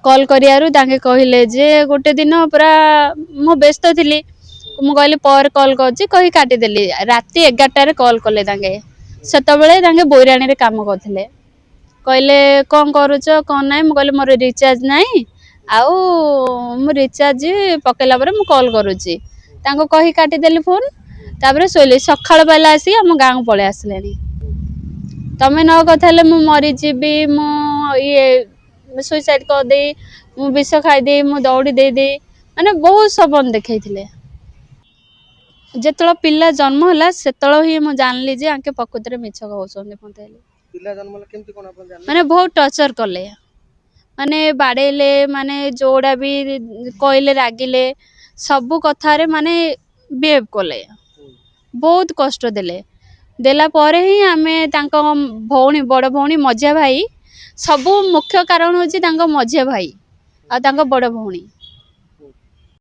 call करियारु तांके कहिले जे गोटे दिन पूरा मु व्यस्त थिली मु कहली पर कॉल करछि कहि काटी देली राति 11 रे कॉल कले तांके सेतबेले तांके बोइराणी रे काम करथिले कहले कौन करूछ कौन नाइ मु कहले मोर रिचार्ज नाइ आउ मु रिचार्ज पकेला परे मु कॉल करूछि तांको कहि काटी देली फोन तापरे सोइली सखाळ बेला आसी हम गाँ को पळे आसलेनी तमे न कथले मु मरि जीबी मु ये सुइसाइड कर दे मु विष खाइ दे मु दौड़ी दे दे माने बहुत सपन देखैथिले जेतळ पिल्ला जन्म होला सेतळ ही मु जानली जे आके प्रकृति रे मिछ कहउछन मतेले पिल्ला जन्म होला केमति कोन आपन जानले माने बहुत टॉर्चर कले माने बाडेले माने जोड़ा भी कहले रागिले सब कथा रे माने बिहेव कले बहुत कष्ट देले देला परे ही आमे तांको भौणी बड़ भौणी मझिया भाई सब मुख्य कारण होची तांको मझिया भाई आ तांको बड़ भौणी